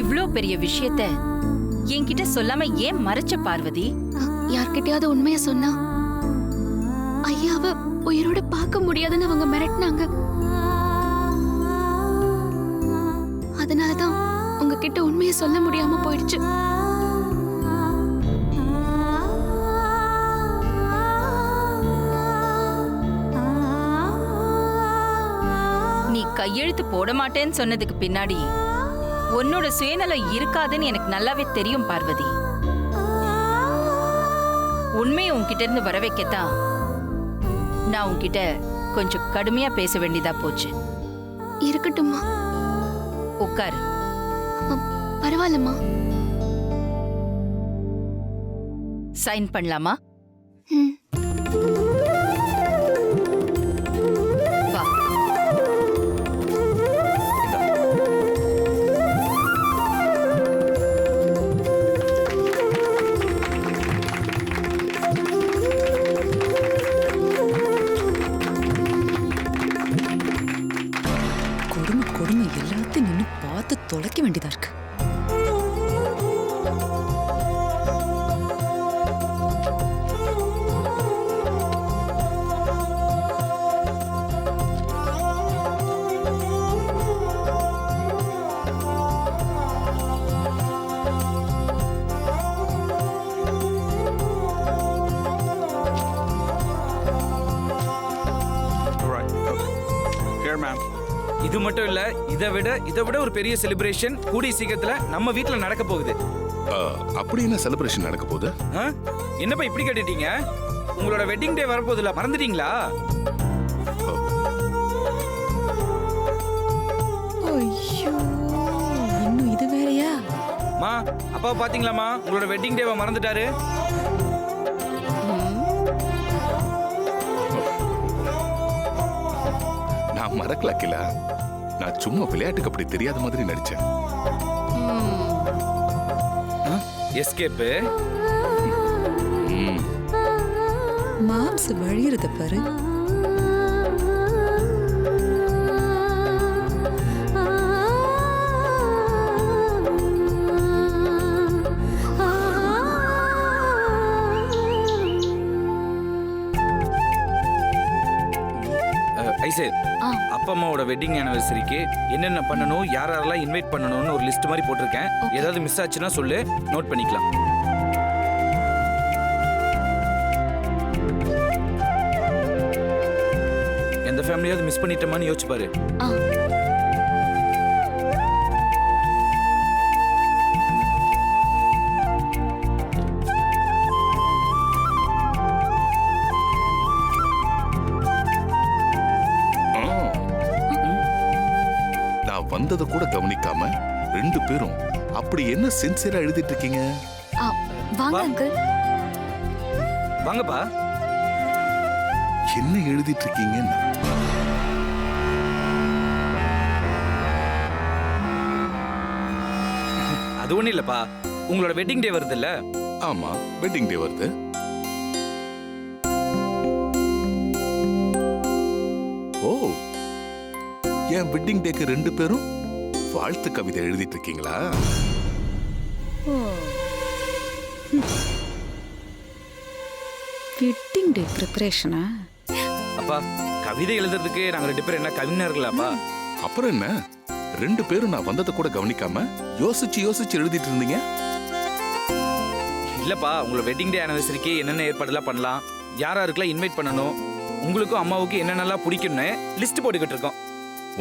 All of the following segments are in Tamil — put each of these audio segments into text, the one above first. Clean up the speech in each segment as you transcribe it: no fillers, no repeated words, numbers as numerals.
இவ்ளோ பெரிய விஷயத்த என்கிட்ட சொல்லாம ஏன் மறைச்ச பார்வதி? யார்கிட்டயாவது உண்மைய சொன்னா ஐயாவ உயிரோட பார்க்க முடியாதுன்னு அவங்க மிரட்டினாங்க. அதனாலதான் உங்ககிட்ட உண்மைய சொல்ல முடியாம போயிடுச்சு. நீ கையெழுத்து போட மாட்டேன்னு சொன்னதுக்கு பின்னாடி உன்னோட சுயநலம் இருக்காதுன்னு எனக்கு நல்லாவே தெரியும் பார்வதி. உண்மையை உன்கிட்ட இருந்து வர வைக்கத்தான் நான் உன்கிட்ட கொஞ்சம் கடுமையா பேச வேண்டியதா போச்சு. இருக்கட்டும்மா. உட்காரு. பரவாயில்லம்மா. சைன் பண்ணலாமா? வா. கொடுமை எல்லாத்தையும் நின்னு பார்த்து தொலைக்க வேண்டியதா இருக்கு. இது மட்டும் இல்ல, இதை விட ஒரு பெரிய செலிப்ரேஷன் கூடிய சீக்கிரத்துல நம்ம வீட்ல நடக்க போகுது. அப்படி என்ன செலிப்ரேஷன் நடக்க போகுது? என்னப்பா இப்படி கேட்டுட்டீங்க? உங்களோட வெட்டிங் டே வரப்போகுதுல, மறந்துட்டீங்களா? ஐயோ, இன்னும் இது வேறயா? மா, அப்பா பாத்தீங்களாமா, உங்களோட வெட்டிங் டேவை மறந்துட்டாரு. நான் மறக்கல கிலா. நான் சும்மா விளையாட்டுக்கு அப்படி தெரியாத மாதிரி நடிச்சேன். எஸ்கேப். மாம்ஸ் வழியறத பாரு. ஐசே, அப்பா அம்மாவோட வெட்டிங் ஆனிவர்சரிக்கு என்னென்ன பண்ணணும், யாரெல்லாம் இன்வைட் பண்ணணும்னு ஒரு லிஸ்ட் மாதிரி போட்டிருக்கேன். ஏதாவது மிஸ் ஆச்சுன்னா சொல்லு, நோட் பண்ணிக்கலாம். எந்த ஃபேமிலியாவது மிஸ் பண்ணிட்டோமான்னு யோசிச்சு பாரு. வந்ததை கூட கவனிக்காம ரெண்டு பேரும் அப்படி என்ன சின்சியரா எழுதிட்டு இருக்கீங்க? வாங்க அங்கிள். வாங்கப்பா. என்ன எழுதிட்டு இருக்கீங்க? அது ஒண்ணு இல்லப்பா, உங்களோட வெட்டிங் டே வருது இல்ல? ஆமா, வெட்டிங் டே வருது. ஓ, என் வெட்டிங் டேக்கு ரெண்டு பேரும் வாழ்த்து கவிதை எழுதிட்டு இருக்கீங்களா? வெட்டிங் டே பிரிப்பரேஷனா? அப்பா, கவிதை எழுதுறதுக்கு நாங்க ரெண்டு பேரும் என்ன கவிஞர்களாப்பா? அப்புறம் என்ன, ரெண்டு பேரும் நான் வந்ததை கூட கவனிக்காம யோசிச்சு எழுதிட்டு இருந்தீங்க. இல்லப்பா, உங்களோட வெட்டிங் டே ஆனிவர்சரிக்கு என்னென்ன ஏற்பாடுலாம் பண்ணலாம், யாராருக்கெல்லாம் இன்வைட் பண்ணணும், உங்களுக்கும் அம்மாவுக்கும் என்னென்னலாம் பிடிக்கும்னு லிஸ்ட் போட்டுக்கிட்டு இருக்கோம்.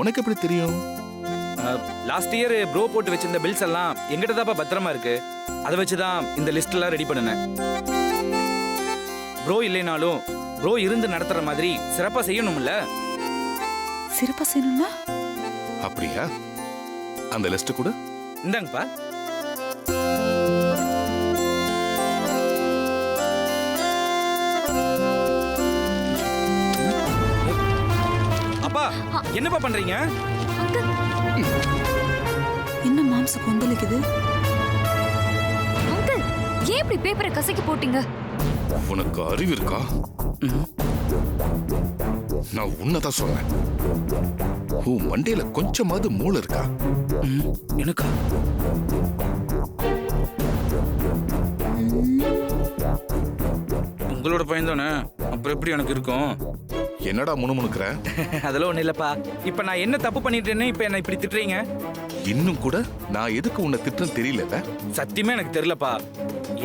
உனக்கு எப்படி தெரியும்? லாஸ்ட் இயர் ப்ரோ போட்டு வச்சிருந்த பில்ஸ் எல்லாம் எங்கிட்ட தான்ப்பா பத்திரமா இருக்கு. அதை வச்சுதான் இந்த லிஸ்ட் எல்லாம் ரெடி பண்ணினேன். ப்ரோ இல்லைனாலும் ப்ரோ இருந்து நடத்துற மாதிரி சிறப்பா செய்யணும்ல. சிறப்பா செய்யணும்னா? அப்படியா? அந்த லிஸ்ட் கூட இந்தாங்கப்பா. அப்பா, என்னப்பா பண்றீங்க? என்ன மாம்ச கொந்தளிக்குது? அங்கிள், ஏன் இப்படி பேப்பரை கசக்கி போட்டீங்க? உனக்கு அறிவு இருக்கா? நான் உன்னதான் சொன்னேன். உன் மண்டையில கொஞ்சமாவது மூளை இருக்கா? எனக்கா? உங்களோட பையன் தானே, அப்புறம் எப்படி எனக்கு இருக்கும்? என்னடா முணுமுணுக்கிற? அதெல்லாம் ஒண்ணு இல்லப்பா. இப்ப நான் என்ன தப்பு பண்ணிட்டேன்னு இப்ப என்ன இப்படி திட்டுறீங்க? இன்னும் கூட நான் எதுக்கு உன்னை திட்டுன்னு தெரியல. சத்தியமே எனக்கு தெரியலப்பா.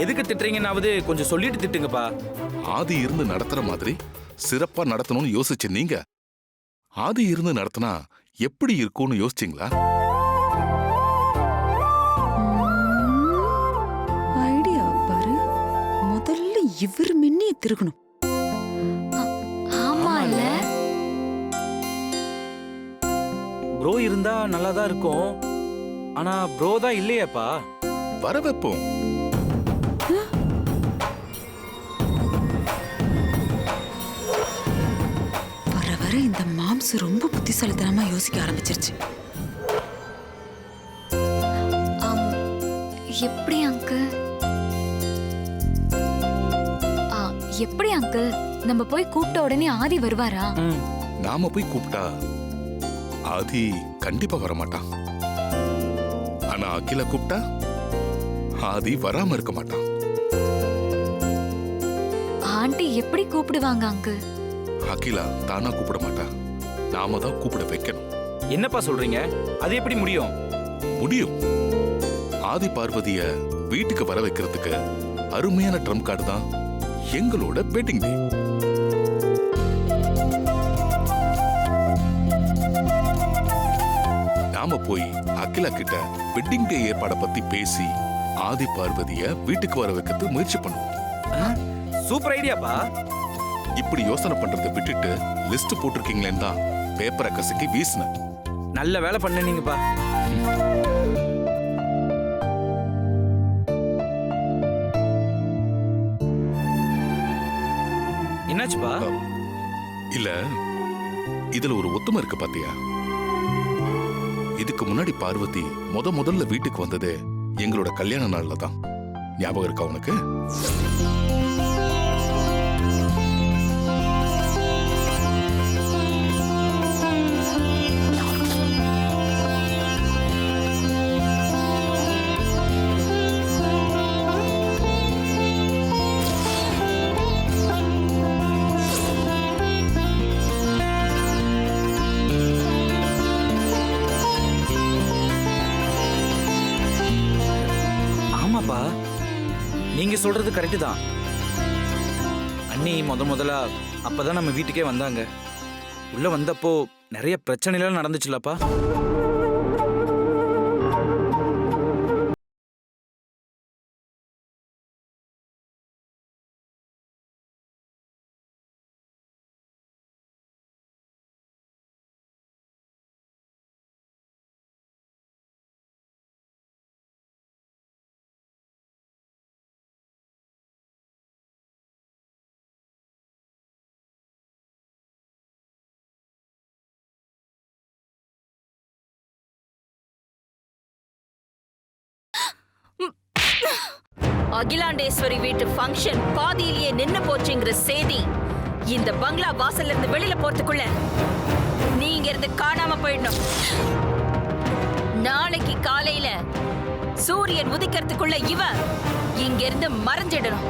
எதுக்கு திட்டுறீங்கன்னாவது கொஞ்சம் சொல்லிட்டு திட்டுங்கப்பா. ஆதி இருந்து நடத்துற மாதிரி சிறப்பா நடத்தணும்னு யோசிச்ச நீங்க ஆதி இருந்து நடத்தினா எப்படி இருக்கும்னு யோசிச்சீங்களா? ஐடியா பாரு. முதல்ல இவர் மின்னிய திருகணும். ஆமா இல்ல? ப்ரோ இருந்தா நல்லா தான் இருக்கும். ஆனா ப்ரோ தான் இல்லையேப்பா. வர வைப்போம். வர வர இந்த மாம்சு ரொம்ப புத்திசாலித்தனமா யோசிக்க ஆரம்பிச்சிருச்சு. எப்படி அங்கிள்? எப்படி அங்கிள்? நம்ம போய் கூப்பிட்ட உடனே ஆதி வருவாரா? நாம போய் கூப்பிட்டா ஆதி கண்டிப்பா வரமாட்டான். ஆனா அகில கூப்பிட்டா ஆதி வராம இருக்க மாட்டான். ஆண்டி எப்படி கூப்பிடுவாங்க அங்கிள்? அகிலா தானா கூப்பிட மாட்டா. நாம தான் கூப்பிட வைக்கணும். என்னப்பா சொல்றீங்க? அது எப்படி முடியும்? முடியும். ஆதி பார்வதிய வீட்டுக்கு வர வைக்கிறதுக்கு அருமையான ட்ரம் கார்டு தான் எங்களோட வெட்டிங் டே. நாம போய் அகிலா கிட்ட வெட்டிங் டே ஏற்பாட பத்தி பேசி ஆதி பார்வதிய வீட்டுக்கு வர வைக்கிறது முயற்சி பண்ணுவோம். சூப்பர் ஐடியாப்பா. இப்படி யோசனை பண்றதை விட்டுட்டு லிஸ்ட் போட்டிருக்கீங்களேன்னு தான் பேப்பரை கசக்கி வீசின. நல்ல வேலை பண்ணீங்கப்பா. என்னாச்சுப்பா? இல்ல, இதுல ஒரு ஒத்துமை இருக்கு பாத்தியா? இதுக்கு முன்னாடி பார்வதி முதல்ல வீட்டுக்கு வந்தது எங்களோட கல்யாண நாள்ல தான். ஞாபகம் இருக்கா உனக்கு? ஆமாப்பா, நீங்க சொல்றது கரெக்ட் தான். அண்ணி முதல்ல அப்பதான் நம்ம வீட்டுக்கே வந்தாங்க. உள்ள வந்தப்போ நிறைய பிரச்சனைலாம் நடந்துச்சுலப்பா. அகிலாண்டேஸ்வரி வீட்டு ஃபங்க்ஷன் பாதியிலேயே நின்னு போச்சுங்கிற செய்தி இந்த பங்களா வாசல்ல இருந்து வெளியில போறதுக்குள்ள நீங்க இருந்து காணாம போயிடணும். நாளைக்கு காலையில சூரியன் உதிக்கிறதுக்குள்ள இவ இங்க இருந்து மறைஞ்சிடணும்.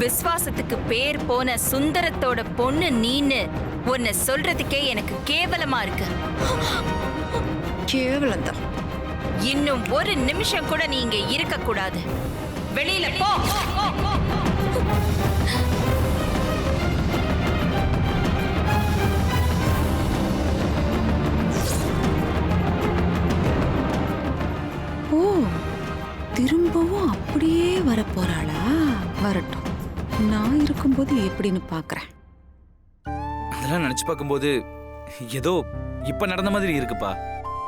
விசுவாசத்துக்கு பேர் போன சுந்தரத்தோட பொண்ணு நீன்னு உன்னை சொல்றதுக்கே எனக்கு கேவலமா இருக்கு. கேவலம் தான். இன்னும் ஒரு நிமிஷம் கூட நீங்க இருக்க கூடாது. வெளியில போ. ஓ, திரும்பவும் அப்படியே வர போறாளா? வரட்டும், நான் இருக்கும்போது எப்படின்னு பாக்குறேன். அதெல்லாம் நினைச்சு பார்க்கும்போது ஏதோ இப்ப நடந்த மாதிரி இருக்குப்பா.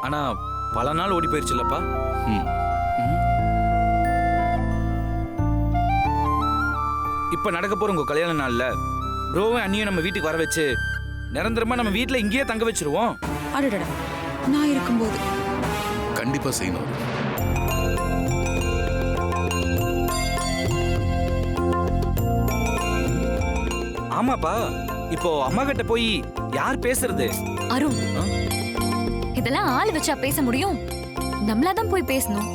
ஆனா பல நாள் ஓடி போயிருச்சுல்லப்பா. இப்ப நடக்க போற உங்க கல்யாண நாள்ல ப்ரோவும் அண்ணியும் நம்ம வீட்டுக்கு வர வச்சு நிரந்தரமா நம்ம வீட்ல இங்கேயே தங்க வச்சிருவோம். அடடடா, நான் இருக்கும்போது கண்டிப்பா செய்யணும். ஆமாப்பா, இப்போ அம்மா கிட்ட போய் யார் பேசுறது? அருண், இதெல்லாம் ஆள் வச்சா பேச முடியும்? நம்மளாதான் போய் பேசணும்.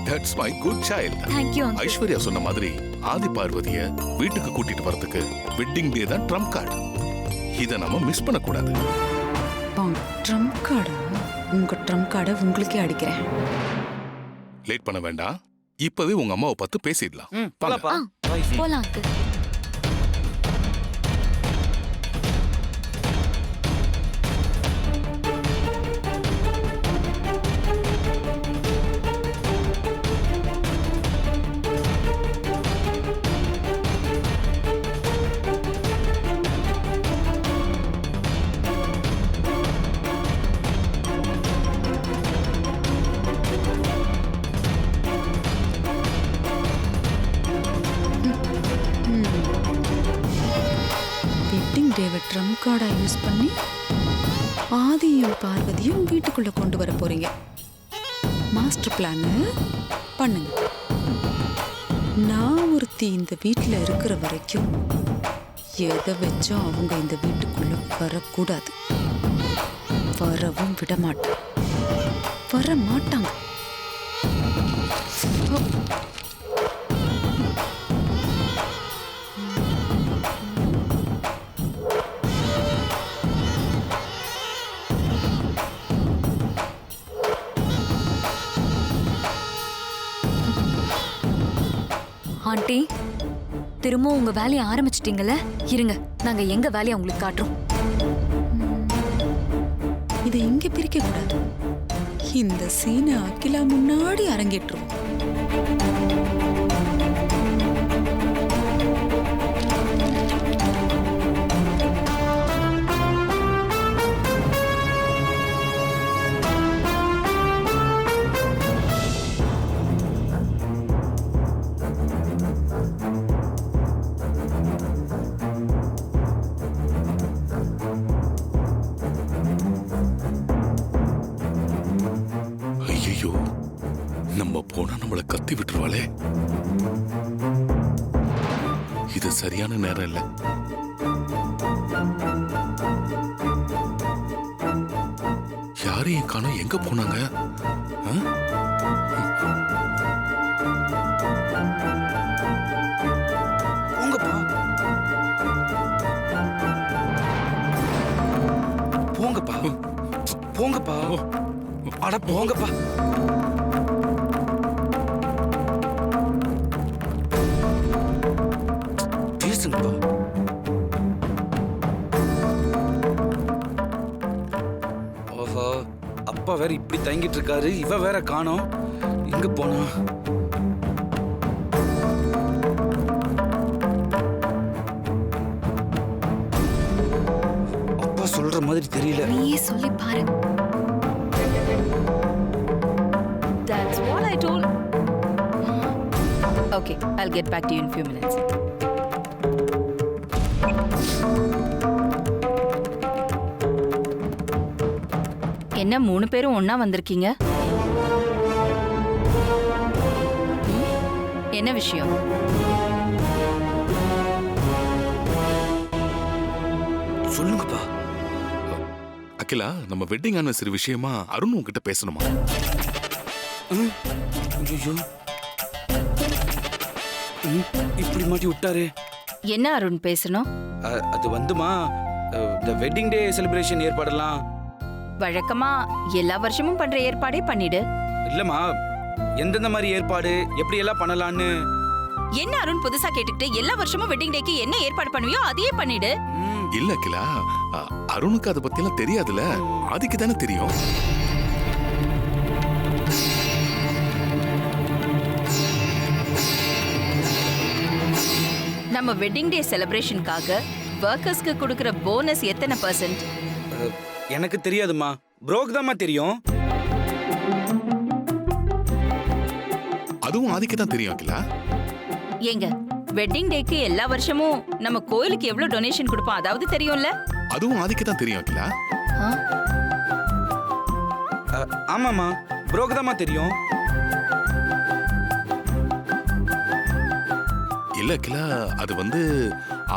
That's my good child. Thank you uncle. Aishwarya சொன்ன மாதிரி ஆதி பார்வதிய வீட்டுக்கு கூட்டிட்டு வரதுக்கு வெட்டிங் டே தான் ட்ரம்ப் கார்டு. இத நம்ம மிஸ் பண்ண கூடாது. ட்ரம்ப் கார்டு, உங்க ட்ரம்ப் கார்டை உங்களுக்கே அடிக்கிறேன். லேட் பண்ண வேண்டாம், இப்பவே உங்க அம்மாவை பார்த்து பேசிடலாம். போலாப்பா. போலாம் அங்கிள். வெட்டிங் டேவை ட்ரம்ப் கார்டா யூஸ் பண்ணி ஆதியும் பார்வதியும் வீட்டுக்குள்ள கொண்டு வர போறீங்க. மாஸ்டர் பிளான் பண்ணுங்க. நான் ஒருத்தி இந்த வீட்டுல இருக்கிற வரைக்கும் எதை வச்சும் அவங்க இந்த வீட்டுக்குள்ள வரக்கூடாது. வரவும் விட மாட்டேன். வர மாட்டாங்க. ஆண்டி, திரும்பவும் உங்க வேலையை ஆரம்பிச்சிட்டீங்கல்ல? இருங்க, நாங்க எங்க வேலையை உங்களுக்கு காட்டுறோம். இதை இங்க பிரிக்க கூடாது. இந்த சீனை அகிலா முன்னாடி அரங்கேற்றுவோம். ஐயோ, நம்ம போனா நம்மள கத்தி விட்டுருவாளே. இது சரியான நேரம் இல்ல. யாரையும் காணோம், எங்க போனாங்க? ஆ? போங்கப்பா, போங்கப்பா, அட போங்கப்பா. பேசுங்கப்பா. ஓஹோ, அப்பா வேற இப்படி தங்கிட்டு இருக்காரு, இவ வேற காணோம். எங்க போனா? அப்பா சொல்ற மாதிரி தெரியல. நீயே சொல்லி பாரு. That's what I told. Okay, I'll get back to you in a few minutes. என்ன 3 பேரும் ஒண்ணா வந்திருக்கீங்க? என்ன விஷயம்? சொல்லுங்கப்பா. அகிலா, நம்ம வெட்டிங் ஆனிவர்சரி விஷயமா அருண் உன்கிட்ட பேசணுமா? ஐயோ, இப்படி மாட்டி விட்டாரு. என்ன அருண் பேசணும்? அது வந்துமா, இந்த வெட்டிங் டே செலிப்ரேஷன் ஏற்பாடெல்லாம் வழக்கமா எல்லா வருஷமும் பண்ற ஏற்பாடே பண்ணிடு. இல்லம்மா, எந்தெந்த மாதிரி ஏற்பாடு எப்படி எல்லாம் பண்ணலான்னு. என்ன அருண் புதுசா கேட்டுக்கிட்டு எல்லா வருஷமும் வெட்டிங் டேக்கு என்ன ஏற்பாடு பண்ணுவியோ அதையே பண்ணிடு. இல்ல அகிலா, அருணுக்கு அதை பத்தி எல்லாம் தெரியாதுல, ஆதிக்கு தானே தெரியும். நம்ம வெட்டிங் டே செலிப்ரேஷனுக்காக வர்க்கர்ஸ்க்கு கொடுக்கிற போனஸ் எத்தனை %? எனக்கு தெரியாதுமா, ப்ரோக்கு தான்மா தெரியும். அதுவும் ஆதிக்கு தான் தெரியும் அகிலா. ஏங்க, வெட்டிங் டேக்கு எல்லா வருஷமும் நம்ம கோயிலுக்கு எவ்வளவு டொனேஷன் கொடுப்போம் அதாவது தெரியும்ல? அதுவும் ஆதிக்கு தான் தெரியும் அகிலா. ஆமாம்மா, ப்ரோக்கு தாம்மா தெரியும். இல்ல அகிலா, அது வந்து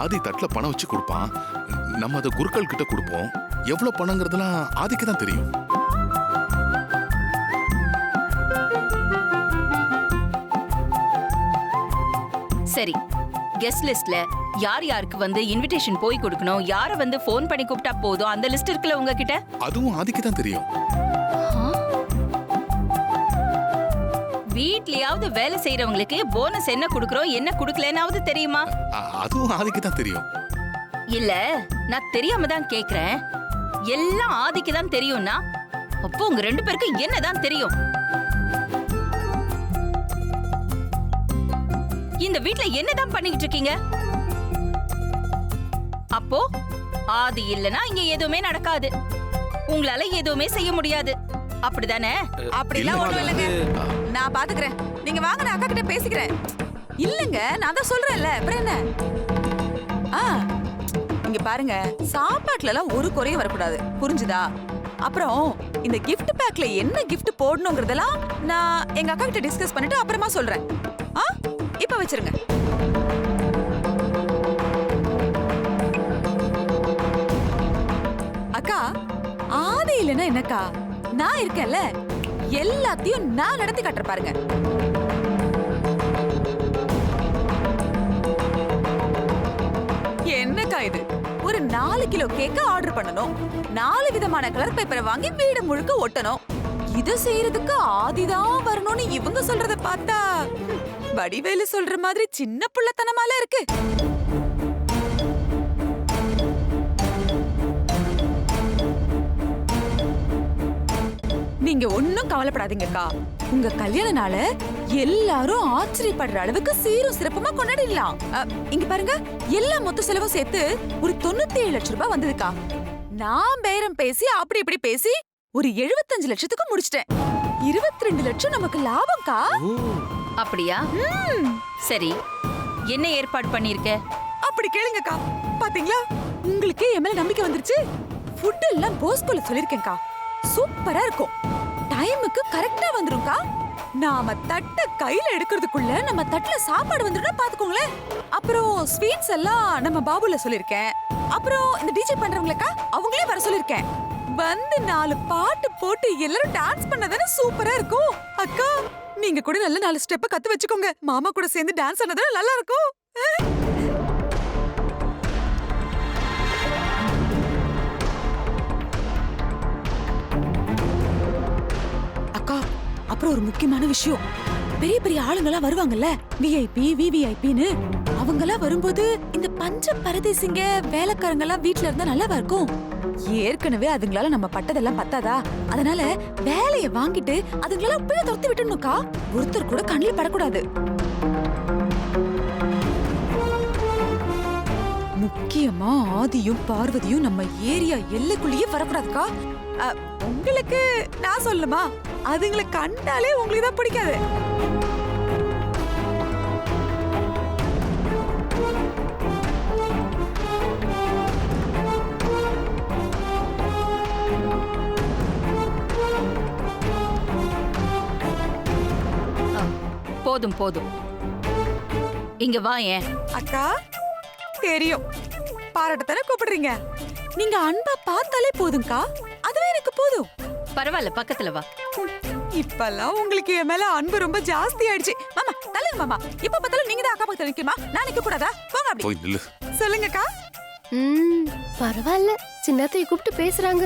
ஆதி தட்டுல பணம் வச்சு கொடுப்பான். நம்ம அதை குருக்கள் கிட்ட கொடுப்போம். எவ்வளவு பணங்கிறதுலாம் ஆதிக்கு தான் தெரியும். சரி, கெஸ்ட் லிஸ்ட்ல யார் யாருக்கு வந்து இன்விடேஷன் போய் கொடுக்கணும், யார வந்து ஃபோன் பண்ணி கூப்பிட்டா போதும் அந்த லிஸ்ட் இருக்குல்ல உங்ககிட்ட? அதுவும் ஆதிக்கு தான் தெரியும். வீட்லயாவது வேலை செய்யறவங்களுக்கு போனஸ் என்ன கொடுக்கறோம் என்ன கொடுக்கலனாவது தெரியுமா? அதுவும் ஆதிக்கு தான் தெரியும். இல்ல, நான் தெரியாம தான் கேக்குறேன். எல்லாம் ஆதிக்கு தான் தெரியும்னா அப்போ உங்க ரெண்டு பேருக்கு என்னதான் தெரியும்? இந்த வீட்ல என்னதான் பண்ணிக்கிட்டு இருக்கீங்க? அப்போ ஆதி இல்லனா இங்க எதுவுமே நடக்காது, உங்களால எதுவுமே செய்ய முடியாது, அப்படிதானே? அப்படிலாம் ஒண்ணும் இல்லைங்க, நான் பாத்துக்கிறேன். நீங்க வாங்க, நான் அக்கா கிட்ட பேசிக்கிறேன். இல்லங்க, நான் தான் சொல்றேன்ல, அப்புறம் என்ன? இங்க பாருங்க, சாப்பாட்டுல எல்லாம் ஒரு குறையும் வரக்கூடாது, புரிஞ்சுதா? அப்புறம் இந்த gift பேக்ல என்ன gift போடணுங்கிறதெல்லாம் நான் எங்க அக்கா கிட்ட டிஸ்கஸ் பண்ணிட்டு அப்புறமா சொல்றேன். இப்ப வச்சிருங்க. அக்கா, ஆதி இல்லைன்னா என்னக்கா, நான் இருக்கேன்ல, எல்லாத்தையும் நான் நடத்தி காட்டுற பாருங்க. என்னக்கா இது? ஒரு 4 கிலோ கேக்க ஆர்டர் பண்ணணும், 4 விதமான கலர் பேப்பரை வாங்கி வீடு முழுக்க ஒட்டணும். இத செய்யறதுக்கு ஆதிதான் வரணும்னு இவங்க சொல்றத பார்த்தா வடிவேலு சொல்ற மாதிரி சின்ன புள்ளத்தனமால இருக்கு. நீங்க ஒண்ணும் கவலைப்படாதீங்கக்கா, உங்க கல்யாண நாள எல்லாரும் ஆச்சரியப்படுற அளவுக்கு சீரும் சிறப்புமா கொண்டாடிடலாம். இங்க பாருங்க, எல்லா மொத்த செலவும் சேர்த்து ஒரு 97 லட்சம் ரூபாய் வந்ததுக்கா. நான் பேரம் பேசி அப்படி இப்படி பேசி ஒரு 75 லட்சத்துக்கு முடிச்சிட்டேன். 22 லட்சம் நமக்கு லாபம்க்கா. அப்படியா? சரி, என்ன ஏற்பாடு பண்ணிருக்க? அப்படி கேளுங்கக்கா. பாத்தீங்களா, உங்களுக்கு என் மேல நம்பிக்கை வந்துருச்சு. ஃபுட் எல்லாம் போஸ்கோல சொல்லிருக்கேன்க்கா, சூப்பரா இருக்கும். டைமுக்கு கரெக்டா வந்துரும்க்கா. நாம தட்ட கையில எடுக்கிறதுக்குள்ள நம்ம தட்டுல சாப்பாடு வந்துடும் பாத்துக்கோங்களேன். அப்புறம் ஸ்வீட்ஸ் எல்லாம் நம்ம பாபுல சொல்லிருக்கேன். அப்புறம் இந்த டிஜே பண்றவங்களுக்கா அவங்களே வர சொல்லிருக்கேன். வந்து 4 பாட்டு போட்டு எல்லாரும் டான்ஸ் பண்ணதானே சூப்பரா இருக்கும். அக்கா, நீங்க கூட நல்ல 4 ஸ்டெப்ப கத்து வச்சுக்கோங்க. மாமா கூட சேர்ந்து டான்ஸ் ஆனதானே நல்லா இருக்கும். அக்கா, அப்புறம் ஒரு முக்கியமான விஷயம், பெரிய பெரிய ஆளுங்கெல்லாம் வருவாங்கல்ல, விஐபி விவிஐபின்னு, அவங்கெல்லாம் வரும்போது இந்த பஞ்ச பரதேசிங்க வேலைக்காரங்க எல்லாம் வீட்டுல இருந்தா நல்லாவா இருக்கும்? ஏற்கனவே அதுங்களால நம்ம பட்டதெல்லாம் பத்தாதா, அதனால வேலைய வாங்கிட்டு அதுங்களால அப்படியே துரத்தி விட்டுணுக்கா. ஒருத்தர் கூட கண்ணில் படக்கூடாது. முக்கியமா ஆதியும் பார்வதியும் நம்ம ஏரியா எல்லைக்குள்ளேயே வரக்கூடாதுக்கா. உங்களுக்கு நான் சொல்லுமா, அதுங்களை கண்டாலே உங்களுக்கு தான் பிடிக்காது. போதும் போதும், இங்க வா. ஏன் அக்கா, தெரியும் பாராட்டத்தானே கூப்பிடுறீங்க. நீங்க அன்பா பார்த்தாலே போதும்க்கா, அதுவே எனக்கு போதும். பரவாயில்ல, பக்கத்துல வா. இப்பெல்லாம் உங்களுக்கு என் மேல அன்பு ரொம்ப ஜாஸ்தி ஆயிடுச்சு. மாமா தள்ளுங்க மாமா, இப்ப பார்த்தாலும் நீங்க தான் அக்கா பக்கத்துல நிக்குமா, நான் நிக்க கூடாதா? போங்க அப்படி. போய் நில்லு. சொல்லுங்கக்கா. பரவாயில்ல, சின்னத்தைய கூப்பிட்டு பேசுறாங்க.